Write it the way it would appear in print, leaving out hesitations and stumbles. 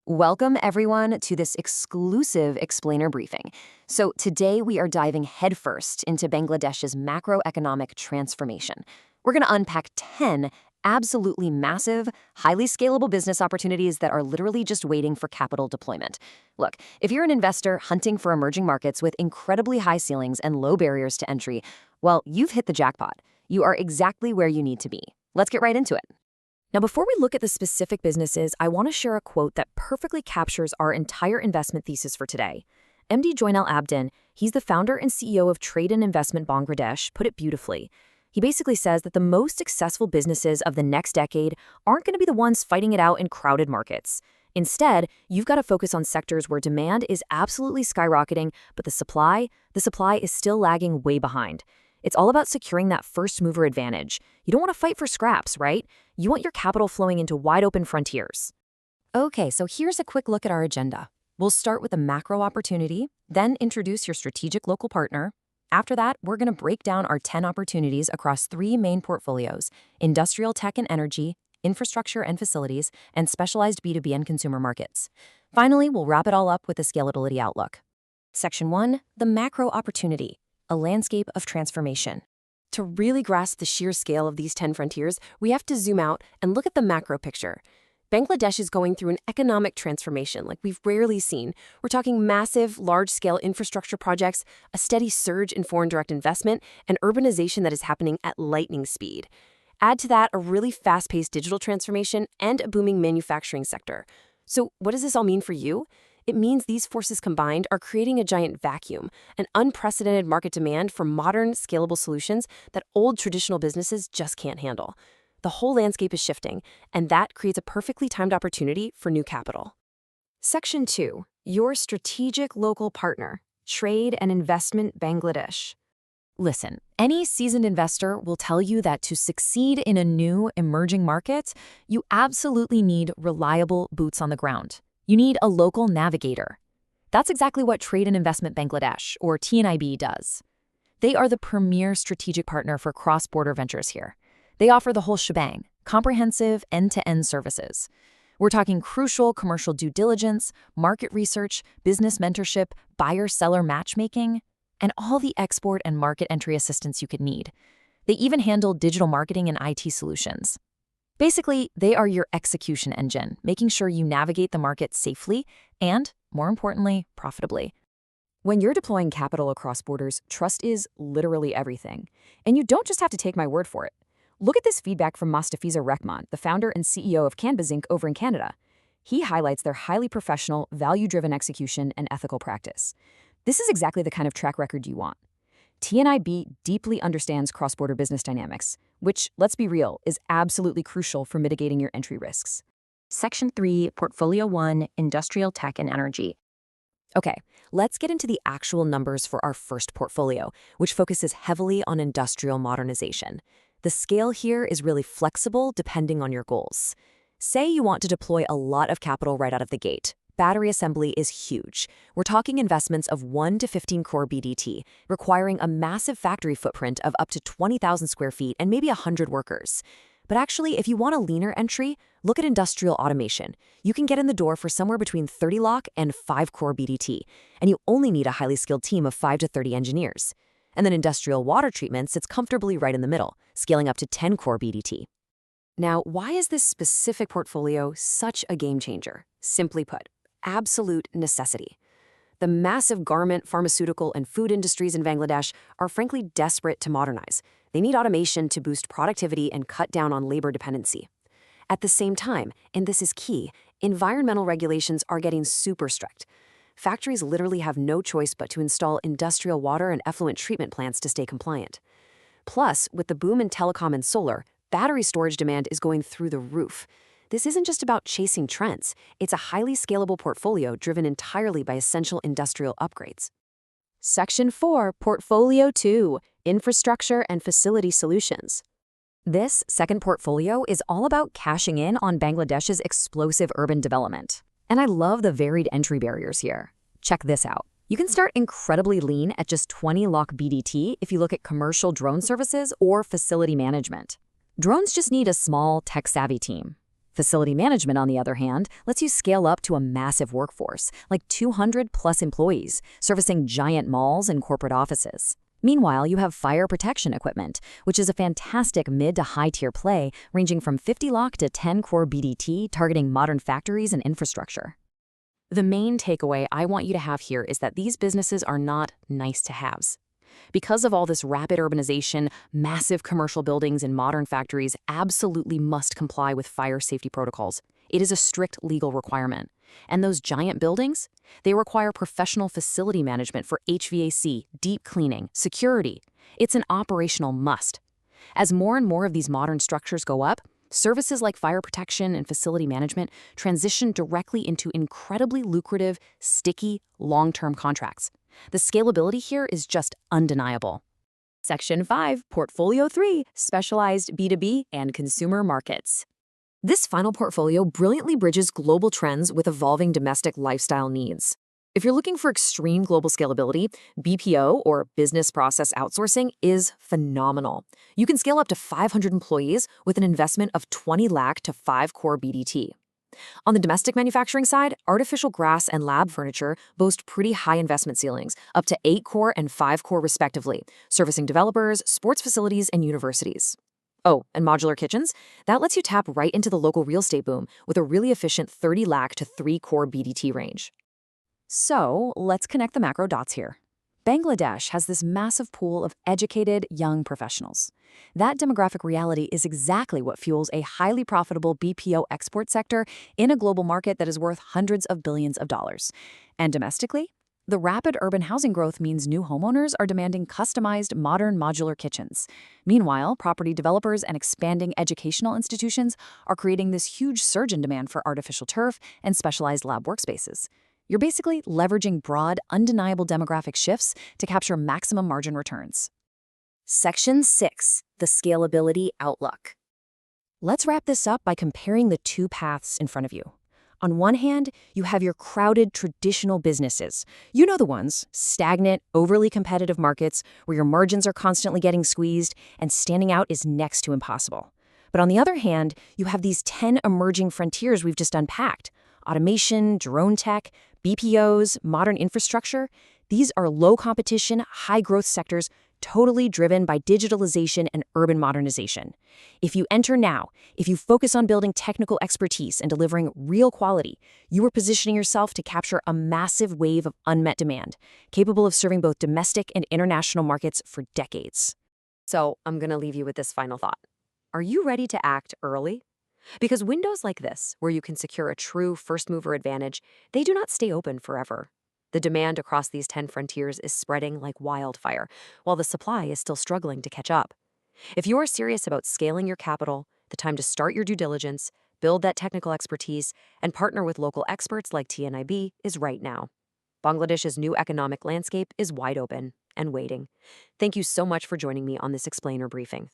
Welcome, everyone, to this exclusive explainer briefing. So, today we are diving headfirst into Bangladesh's macroeconomic transformation. We're going to unpack 10 absolutely massive, highly scalable business opportunities that are literally just waiting for capital deployment. Look, if you're an investor hunting for emerging markets with incredibly high ceilings and low barriers to entry, well, you've hit the jackpot. You are exactly where you need to be. Let's get right into it. Now, before we look at the specific businesses, I want to share a quote that perfectly captures our entire investment thesis for today. MD Joinal Abdin, he's the founder and CEO of Trade and Investment Bangladesh, put it beautifully. He basically says that the most successful businesses of the next decade aren't going to be the ones fighting it out in crowded markets. Instead, you've got to focus on sectors where demand is absolutely skyrocketing, but the supply is still lagging way behind. It's all about securing that first mover advantage. You don't want to fight for scraps, right? You want your capital flowing into wide open frontiers. Okay, so here's a quick look at our agenda. We'll start with a macro opportunity, then introduce your strategic local partner. After that, we're going to break down our 10 opportunities across 3 main portfolios: industrial tech and energy, infrastructure and facilities, and specialized B2B and consumer markets. Finally, we'll wrap it all up with a scalability outlook. Section 1, the macro opportunity. A landscape of transformation. To really grasp the sheer scale of these 10 frontiers, we have to zoom out and look at the macro picture. Bangladesh is going through an economic transformation like we've rarely seen. We're talking massive, large-scale infrastructure projects, a steady surge in foreign direct investment, and urbanization that is happening at lightning speed. Add to that a really fast-paced digital transformation and a booming manufacturing sector. So what does this all mean for you? It means these forces combined are creating a giant vacuum, an unprecedented market demand for modern, scalable solutions that old traditional businesses just can't handle. The whole landscape is shifting, and that creates a perfectly timed opportunity for new capital. Section 2. Your strategic local partner. Trade and Investment Bangladesh. Listen, any seasoned investor will tell you that to succeed in a new, emerging market, you absolutely need reliable boots on the ground. You need a local navigator. That's exactly what Trade and Investment Bangladesh, or TNIB, does. They are the premier strategic partner for cross-border ventures here. They offer the whole shebang, comprehensive end-to-end services. We're talking crucial commercial due diligence, market research, business mentorship, buyer-seller matchmaking, and all the export and market entry assistance you could need. They even handle digital marketing and IT solutions. Basically, they are your execution engine, making sure you navigate the market safely and, more importantly, profitably. When you're deploying capital across borders, trust is literally everything. And you don't just have to take my word for it. Look at this feedback from Mostafiza Rehman, the founder and CEO of Canvas Inc. over in Canada. He highlights their highly professional, value-driven execution and ethical practice. This is exactly the kind of track record you want. TNIB deeply understands cross-border business dynamics, which, let's be real, is absolutely crucial for mitigating your entry risks. Section 3, Portfolio 1, Industrial Tech and Energy. Okay, let's get into the actual numbers for our first portfolio, which focuses heavily on industrial modernization. The scale here is really flexible depending on your goals. Say you want to deploy a lot of capital right out of the gate. Battery assembly is huge. We're talking investments of 1 to 15 crore BDT, requiring a massive factory footprint of up to 20,000 square feet and maybe 100 workers. But actually, if you want a leaner entry, look at industrial automation. You can get in the door for somewhere between 30 lakh and 5 crore BDT, and you only need a highly skilled team of 5 to 30 engineers. And then industrial water treatment sits comfortably right in the middle, scaling up to 10 crore BDT. Now, why is this specific portfolio such a game changer? Simply put, absolute necessity. The massive garment, pharmaceutical, and food industries in Bangladesh are frankly desperate to modernize. They need automation to boost productivity and cut down on labor dependency. At the same time, and this is key, environmental regulations are getting super strict. Factories literally have no choice but to install industrial water and effluent treatment plants to stay compliant. Plus, with the boom in telecom and solar, battery storage demand is going through the roof. This isn't just about chasing trends. It's a highly scalable portfolio driven entirely by essential industrial upgrades. Section 4, Portfolio 2, Infrastructure and Facility Solutions. This second portfolio is all about cashing in on Bangladesh's explosive urban development. And I love the varied entry barriers here. Check this out. You can start incredibly lean at just 20 lakh BDT if you look at commercial drone services or facility management. Drones just need a small, tech-savvy team. Facility management, on the other hand, lets you scale up to a massive workforce, like 200 plus employees, servicing giant malls and corporate offices. Meanwhile, you have fire protection equipment, which is a fantastic mid to high tier play ranging from 50 lock to 10 core BDT targeting modern factories and infrastructure. The main takeaway I want you to have here is that these businesses are not nice to haves. Because of all this rapid urbanization, massive commercial buildings and modern factories absolutely must comply with fire safety protocols. It is a strict legal requirement. And those giant buildings? They require professional facility management for HVAC, deep cleaning, security. It's an operational must. As more and more of these modern structures go up, services like fire protection and facility management transition directly into incredibly lucrative, sticky, long-term contracts. The scalability here is just undeniable. Section 5, Portfolio 3, Specialized B2B and Consumer Markets. This final portfolio brilliantly bridges global trends with evolving domestic lifestyle needs. If you're looking for extreme global scalability, BPO, or business process outsourcing, is phenomenal. You can scale up to 500 employees with an investment of 20 lakh to 5 core BDT. On the domestic manufacturing side, artificial grass and lab furniture boast pretty high investment ceilings, up to 8 core and 5 core respectively, servicing developers, sports facilities, and universities. Oh, and modular kitchens? That lets you tap right into the local real estate boom with a really efficient 30 lakh to 3 core BDT range. So, let's connect the macro dots here. Bangladesh has this massive pool of educated, young professionals. That demographic reality is exactly what fuels a highly profitable BPO export sector in a global market that is worth hundreds of billions of dollars. And domestically, the rapid urban housing growth means new homeowners are demanding customized, modern modular kitchens. Meanwhile, property developers and expanding educational institutions are creating this huge surge in demand for artificial turf and specialized lab workspaces. You're basically leveraging broad, undeniable demographic shifts to capture maximum margin returns. Section 6, the Scalability Outlook. Let's wrap this up by comparing the two paths in front of you. On one hand, you have your crowded traditional businesses. You know the ones, stagnant, overly competitive markets where your margins are constantly getting squeezed and standing out is next to impossible. But on the other hand, you have these 10 emerging frontiers we've just unpacked. Automation, drone tech, BPOs, modern infrastructure. These are low competition, high growth sectors totally driven by digitalization and urban modernization. If you enter now, if you focus on building technical expertise and delivering real quality, you are positioning yourself to capture a massive wave of unmet demand, capable of serving both domestic and international markets for decades. So I'm going to leave you with this final thought. Are you ready to act early? Because windows like this, where you can secure a true first-mover advantage, they do not stay open forever. The demand across these 10 frontiers is spreading like wildfire, while the supply is still struggling to catch up. If you are serious about scaling your capital, the time to start your due diligence, build that technical expertise, and partner with local experts like TNIB is right now. Bangladesh's new economic landscape is wide open and waiting. Thank you so much for joining me on this explainer briefing.